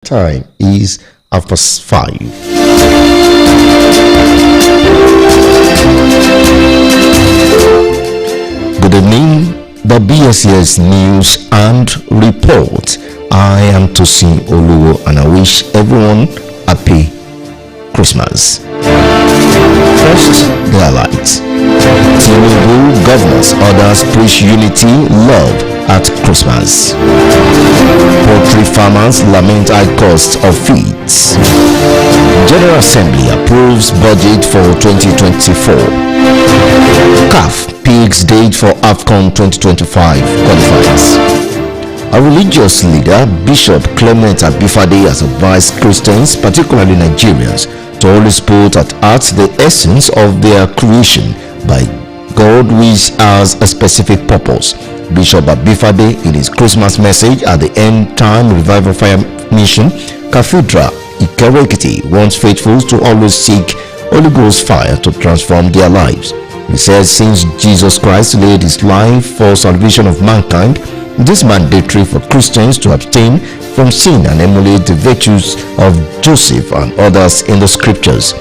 Time is 5:30. Good evening, the BSES News and Report. I am Tosin Oluwo and I wish everyone happy Christmas. First, the highlights. Tinubu governors orders preach unity, love at Christmas. Poultry farmers lament high cost of feeds. General Assembly approves budget for 2024. CAF picks date for AFCON 2025 qualifiers. A religious leader, Bishop Clement Abifade, has advised Christians, particularly Nigerians, to always put at heart the essence of their creation by God, which has a specific purpose. Bishop Abifade, in his Christmas message at the End Time Revival Fire Mission Cathedral, Ikere-Ekiti, wants faithfuls to always seek Holy Ghost fire to transform their lives. He says, since Jesus Christ laid his life for salvation of mankind, it is mandatory for Christians to abstain from sin and emulate the virtues of Joseph and others in the scriptures.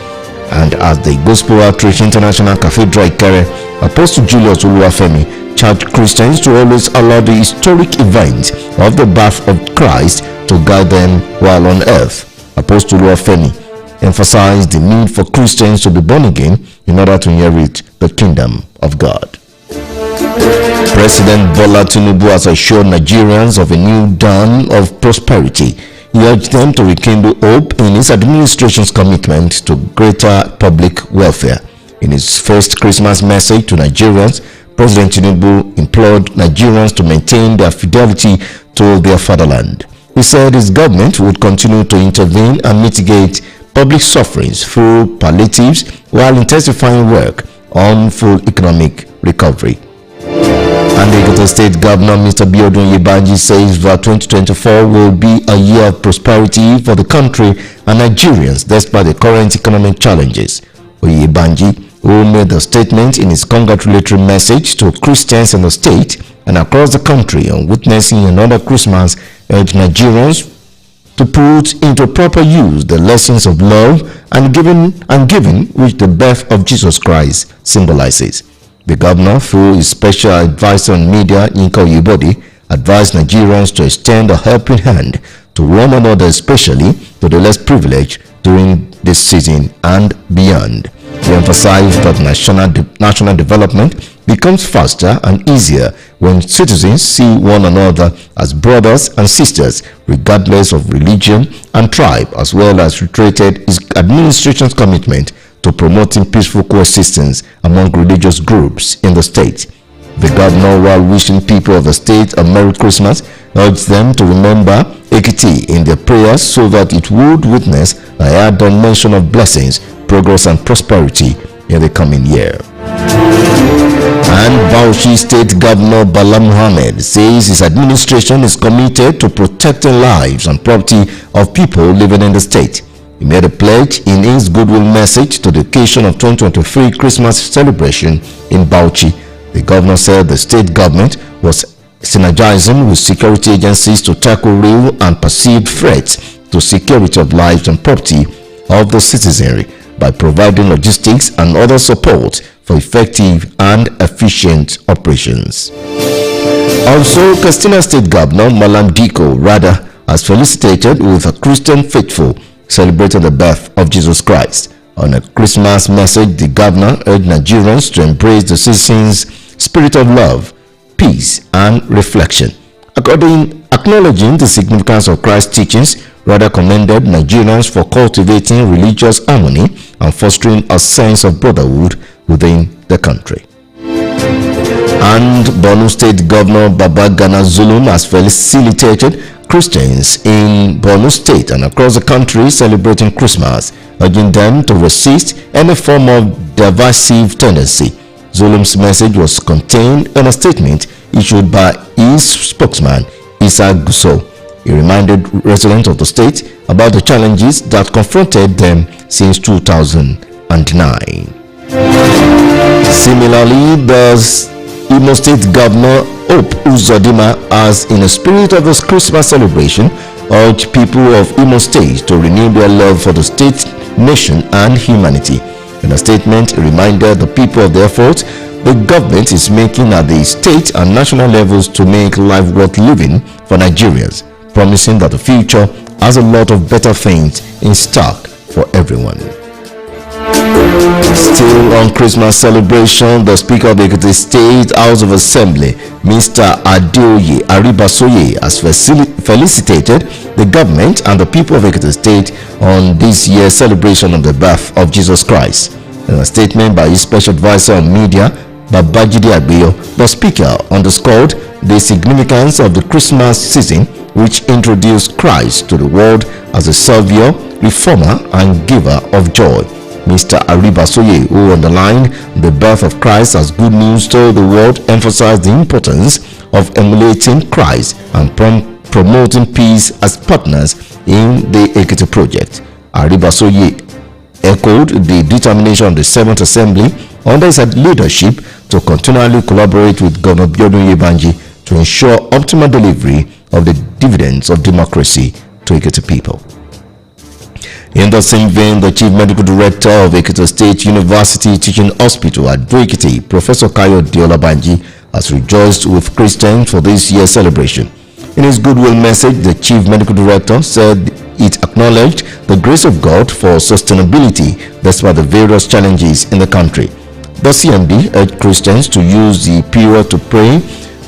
And as the Gospel Outreach International Cathedral Ikere, Apostle Julius Oluwafemi charged Christians to always allow the historic events of the birth of Christ to guide them while on earth. Apostle Oluwafemi emphasized the need for Christians to be born again in order to inherit the kingdom of God. President Bola Tinubu has assured Nigerians of a new dawn of prosperity. He urged them to rekindle hope in his administration's commitment to greater public welfare. In his first Christmas message to Nigerians, President Tinubu implored Nigerians to maintain their fidelity to their fatherland. He said his government would continue to intervene and mitigate public sufferings through palliatives while intensifying work on full economic recovery. And the Ekiti State Governor, Mr. Biodun Yebanji, says that 2024 will be a year of prosperity for the country and Nigerians despite the current economic challenges. Yebanji, who made the statement in his congratulatory message to Christians in the state and across the country on witnessing another Christmas, urged Nigerians to put into proper use the lessons of love and giving which the birth of Jesus Christ symbolizes. The governor, through his special advisor on media, Yinka Oyebode, advised Nigerians to extend a helping hand to one another, especially to the less privileged during this season and beyond. He emphasized that national development becomes faster and easier when citizens see one another as brothers and sisters, regardless of religion and tribe, as well as reiterated his administration's commitment to promoting peaceful coexistence among religious groups in the state. The governor, while wishing people of the state a Merry Christmas, urged them to remember Ekiti in their prayers so that it would witness a higher dimension of blessings, progress and prosperity in the coming year. And Bauchi State Governor Bala Muhammad says his administration is committed to protecting lives and property of people living in the state. He made a pledge in his goodwill message to the occasion of 2023 Christmas celebration in Bauchi. The governor said the state government was synergizing with security agencies to tackle real and perceived threats to security of lives and property of the citizenry by providing logistics and other support for effective and efficient operations. Also, Katsina State Governor Malam Diko Rada has felicitated with a Christian faithful celebrating the birth of Jesus Christ. On a Christmas message, the governor urged Nigerians to embrace the season's spirit of love, peace, and reflection. Acknowledging the significance of Christ's teachings, Rada commended Nigerians for cultivating religious harmony and fostering a sense of brotherhood within the country. And Borno State Governor Babagana Zulum has felicitated Christians in Borno State and across the country celebrating Christmas, urging them to resist any form of divisive tendency. Zulum's message was contained in a statement issued by his spokesman, Issa Gusso. He reminded residents of the state about the challenges that confronted them since 2009. Similarly, the Imo State Governor Hope Uzodinma has, in the spirit of this Christmas celebration, urged people of Imo State to renew their love for the state, nation, and humanity. In a statement, he reminded the people of the effort the government is making at the state and national levels to make life worth living for Nigerians, promising that the future has a lot of better things in stock for everyone. Still on Christmas celebration, the Speaker of Ekiti State House of Assembly, Mr. Adeoye Aribasoye, has felicitated the government and the people of Ekiti State on this year's celebration of the birth of Jesus Christ. In a statement by his special advisor on media, Babajide Agbeyo, the Speaker underscored the significance of the Christmas season, which introduced Christ to the world as a savior, reformer, and giver of joy. Mr. Aribasoye, who underlined the birth of Christ as good news to the world, emphasized the importance of emulating Christ and promoting peace as partners in the Ekiti project. Aribasoye echoed the determination of the 7th Assembly under his leadership to continually collaborate with Governor Biodun Yebanji to ensure optimal delivery of the dividends of democracy to Ekiti people. In the same vein, the Chief Medical Director of Ekiti State University Teaching Hospital at Ekiti, Professor Kayode Olabanji, has rejoiced with Christians for this year's celebration. In his goodwill message, the Chief Medical Director said it acknowledged the grace of God for sustainability despite the various challenges in the country. The CMD urged Christians to use the period to pray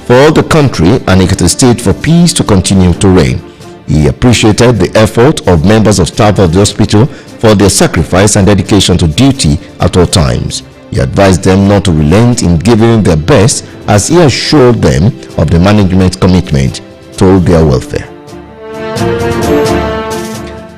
for the country and Ekiti State for peace to continue to reign. He appreciated the effort of members of staff of the hospital for their sacrifice and dedication to duty at all times. He advised them not to relent in giving their best as he assured them of the management's commitment to their welfare.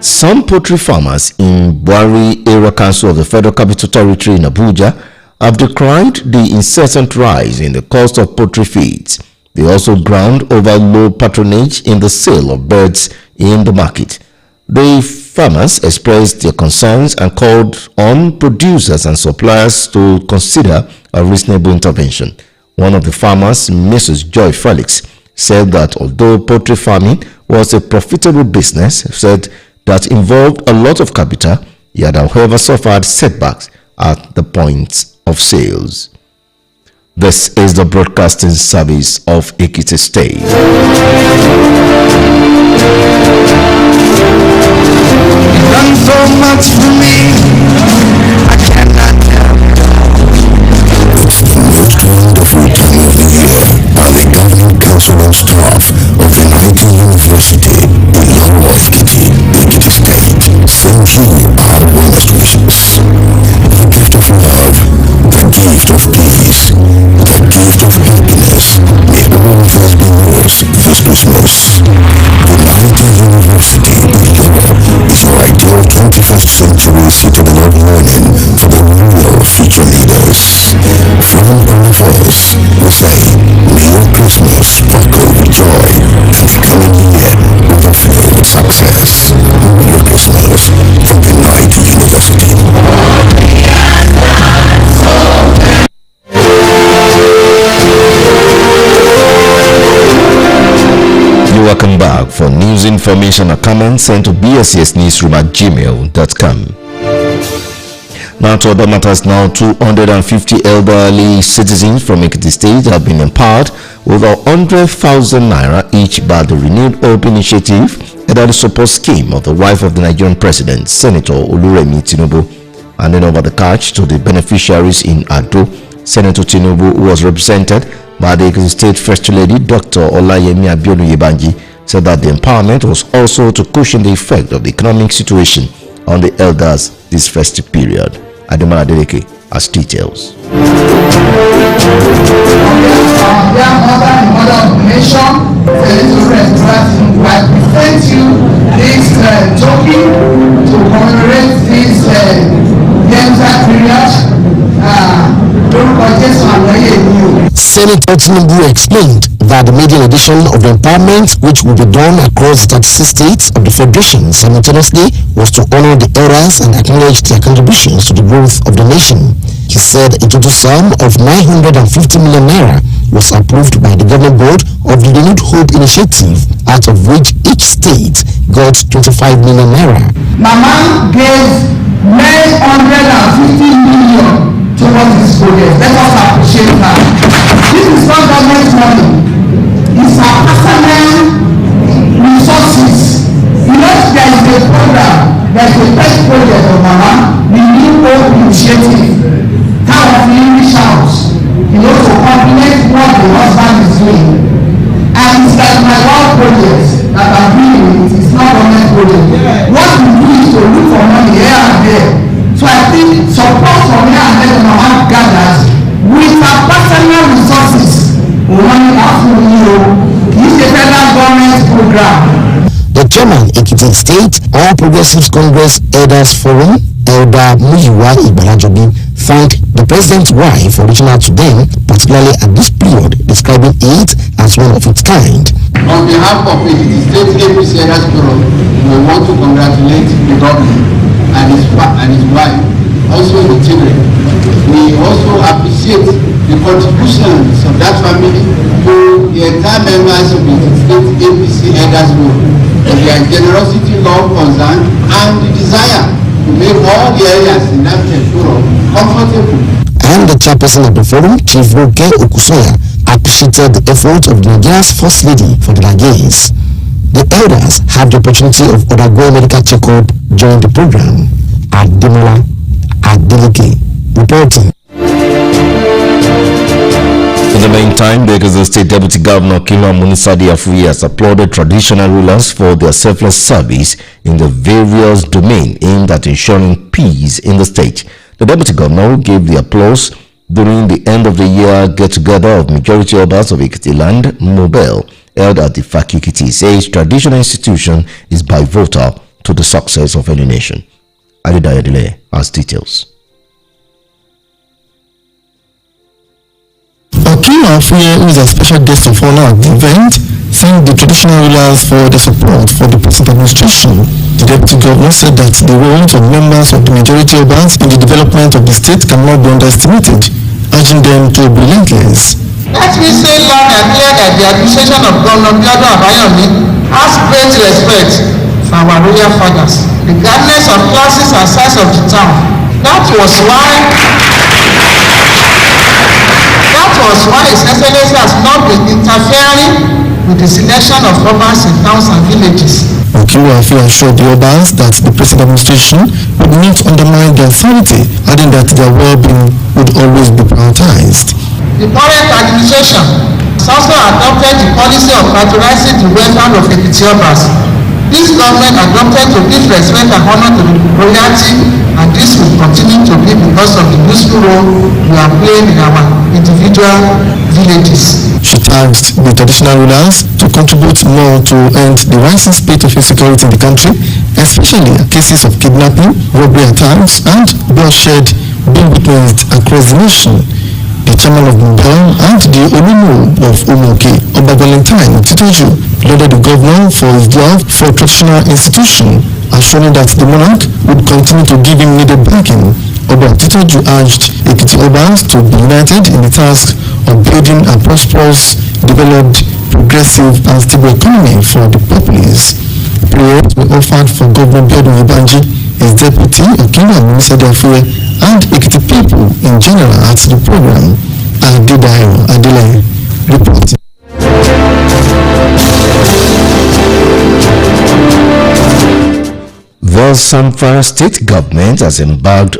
Some poultry farmers in Buhari Area Council of the Federal Capital Territory in Abuja have decried the incessant rise in the cost of poultry feeds. They also ground over low patronage in the sale of birds in the market. The farmers expressed their concerns and called on producers and suppliers to consider a reasonable intervention. One of the farmers, Mrs. Joy Felix, said that although poultry farming was a profitable business, said that involved a lot of capital, he had however suffered setbacks at the point of sales. This is the broadcasting service of Ekiti State. You've done so much for me, I cannot tell you. It's the most wonderful time of the year by the governing council and staff of Unity University in Laurel Ekiti, Ekiti State. Sends you our warmest wishes. The gift of love, the gift of peace, the gift of happiness. May all of us be yours this Christmas. Unity University in Laurel is your ideal 21st century citadel of learning for the real future leaders. From all of us, we say, may your Christmas sparkle with joy and the coming year overflow with success. Merry Christmas from Unity University. Welcome back. For news, information, or comments, send to bscsnewsroom@gmail.com. Now to other matters. Now 250 elderly citizens from Ekiti State have been empowered with 100,000 naira each by the Renewed Hope Initiative Elderly Support Scheme of the wife of the Nigerian President, Senator Oluremi Tinubu. Handing over the cash to the beneficiaries in Ado, Senator Tinubu, who was represented by the Ekiti State First Lady, Dr. Olayemi Abiodun Yebanji, said that the empowerment was also to cushion the effect of the economic situation on the elders this festive period. Adema Adeleke has details. I present you this token to commemorate this period. Senator Tinubu explained that the maiden edition of the empowerment, which will be done across the 36 states of the Federation simultaneously, was to honor the elders and acknowledge their contributions to the growth of the nation. He said a total sum of 950 million naira was approved by the government board of the Renewed Hope Initiative, out of which each state got 25 million naira. Mama gave 950 million towards this project. Let us appreciate her. This is not government money. It's our personal resources. You know, there is a program, there is a pet project of Mama, the New Hope Initiative, town of the English house, to complement what the husband is doing. And it's like my one project that I'm doing with. It's not government project. What we do is to look for money here and there. So I think support from here and there that Mama gathers with her personal resources. It's a federal government program. The chairman, Ekiti State All Progressives Congress Elders Forum, Elder Muyiwa Igbalajobi, thanked the president's wife for reaching out to them, particularly at this period, describing it as one of its kind. On behalf of the State APC Elders Forum, we want to congratulate the governor and his wife, also the children. We also appreciate the contributions of that family to the entire members of the State APC Elders Forum, their generosity, love, concern, and the desire to make all the areas in that forum comfortable. And the chairperson of the forum, Chief Roke Okusoya, appreciated the efforts of Nigeria's First Lady for the Lagos. The elders had the opportunity of undergoing medical checkup during the program. Ademola Adeleke reporting. In the meantime, the State Deputy Governor Kima Munisadi Afuyi has applauded traditional rulers for their selfless service in the various domains aimed at ensuring peace in the state. The Deputy Governor gave the applause during the end of the year get-together of majority Obas of Ekiti Land, Mobile, held at the Faki Ekiti. Says traditional institution is pivotal to the success of any nation. Adidaya Dele has details. Kima Afuyi, who is a special guest of honor at the event, thanked the traditional rulers for the support for the present administration. The Deputy Governor said that the roles of members of the majority Obas in the development of the state cannot be underestimated, urging them to be relentless. Let me say loud and clear that the administration of Governor Biodun Abayomi has great respect for our royal fathers, regardless of classes and size of the town. That was why His Excellency has not been interfering with the selection of Obas in towns and villages. Kima Afuyi assured the Obas that the present administration would not undermine their authority, adding that their well-being would always be prioritized. The current administration has also adopted the policy of patronizing the welfare of Ekiti Obas. This government adopted to give respect and honor to the royalty, and this will continue to be because of the useful role we are playing in our individual villages. She tasked the traditional rulers to contribute more to end the rising spate of insecurity in the country, especially cases of kidnapping, robbery attacks, and bloodshed being witnessed across the nation. The chairman of Mubel and the Olumo of Umoke, Oba Valentine Titeju, lauded the governor for his love for traditional institution, assuring that the monarch would continue to give him needed backing. Oba Titeju urged Ekiti Obas to be united in the task of building a prosperous, developed, progressive and stable economy for the populace. Prayers were offered for Governor Biodun Ibanji, his deputy, Okina Munisadi Afuyi, and Ekiti people in general at the program. Adidaya Adele reporting. The Zamfara state government has earmarked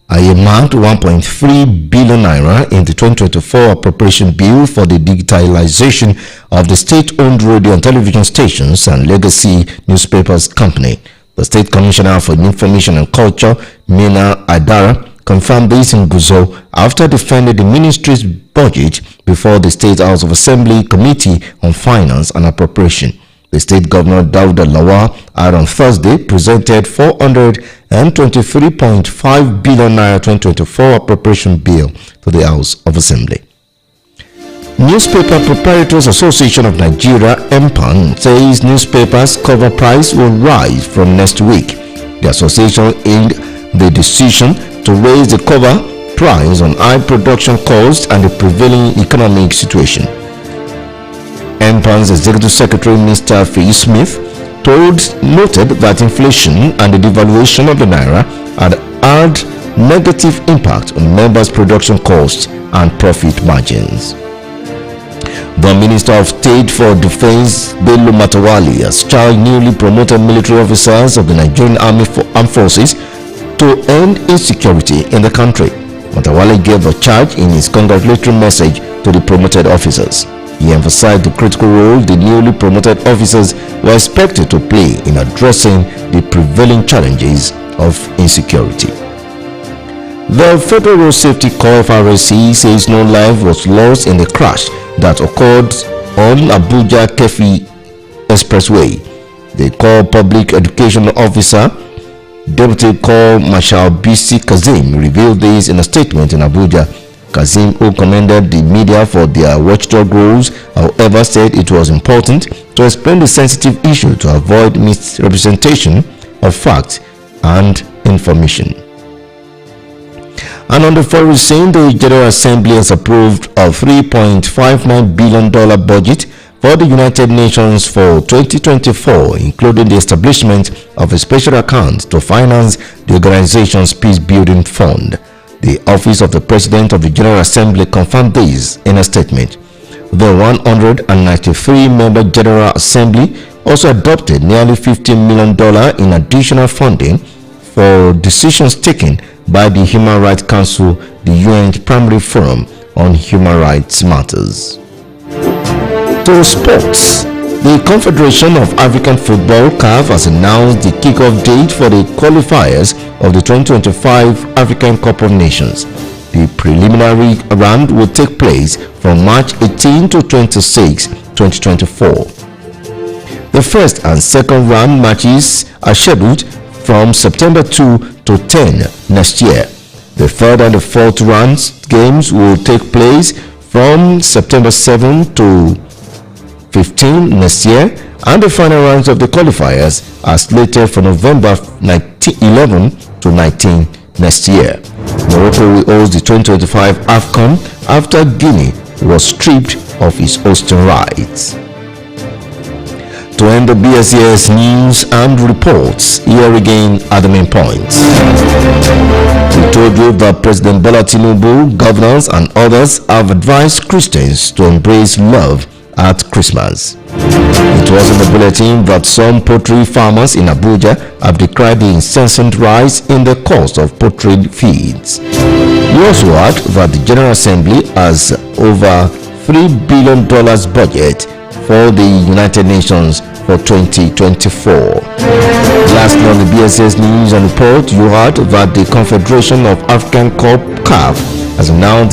1.3 billion naira in the 2024 appropriation bill for the digitalization of the state-owned radio and television stations and legacy newspapers company. The State Commissioner for Information and Culture, Mina Adara, confirmed this in Guzo after defending the ministry's budget before the State House of Assembly Committee on Finance and Appropriation. The State Governor Dauda Lawal had on Thursday presented 423.5 billion naira 2024 appropriation bill to the House of Assembly. Newspaper Proprietors Association of Nigeria, MPAN, says newspapers' cover price will rise from next week. The association aimed the decision to raise the cover price on high production costs and the prevailing economic situation. MPAN's Executive Secretary, Mr. Phil Smith, noted that inflation and the devaluation of the naira had negative impact on members' production costs and profit margins. The Minister of State for Defense, Bello Matawalle, has charged newly promoted military officers of the Nigerian Armed Forces to end insecurity in the country. Matawalle gave a charge in his congratulatory message to the promoted officers. He emphasized the critical role the newly promoted officers were expected to play in addressing the prevailing challenges of insecurity. The Federal Road Safety Corps (FRSC) says no life was lost in the crash that occurred on Abuja-Kefi Expressway. The Corps Public Education Officer, Deputy Corps Marshal Bisi Kazim, revealed this in a statement in Abuja. Kazim, who commended the media for their watchdog roles, however, said it was important to explain the sensitive issue to avoid misrepresentation of facts and information. And on the foreign scene, the General Assembly has approved a $3.59 billion budget for the United Nations for 2024, including the establishment of a special account to finance the organization's peace-building fund. The Office of the President of the General Assembly confirmed this in a statement. The 193-member General Assembly also adopted nearly $15 million in additional funding for decisions taken by the Human Rights Council, the UN's primary forum on human rights matters. To sports, the Confederation of African Football (CAF) has announced the kickoff date for the qualifiers of the 2025 African Cup of Nations. The preliminary round will take place from March 18 to 26, 2024. The first and second round matches are scheduled from September 2 to 10 next year. The third and the fourth rounds games will take place from September 7 to 15 next year, and the final rounds of the qualifiers are slated for November 11 to 19 next year. Morocco will host the 2025 AFCON after Guinea was stripped of its hosting rights. To end the BSES news and reports, here again are the main points. We told you that President Bola Tinubu, governors and others have advised Christians to embrace love at Christmas. It was in the bulletin that some poultry farmers in Abuja have decried the incessant rise in the cost of poultry feeds. We also heard that the General Assembly has over $3 billion budget for the United Nations for 2024. Lastly, on the BSS News and Report, you heard that the Confederation of African Cup (CAF) has announced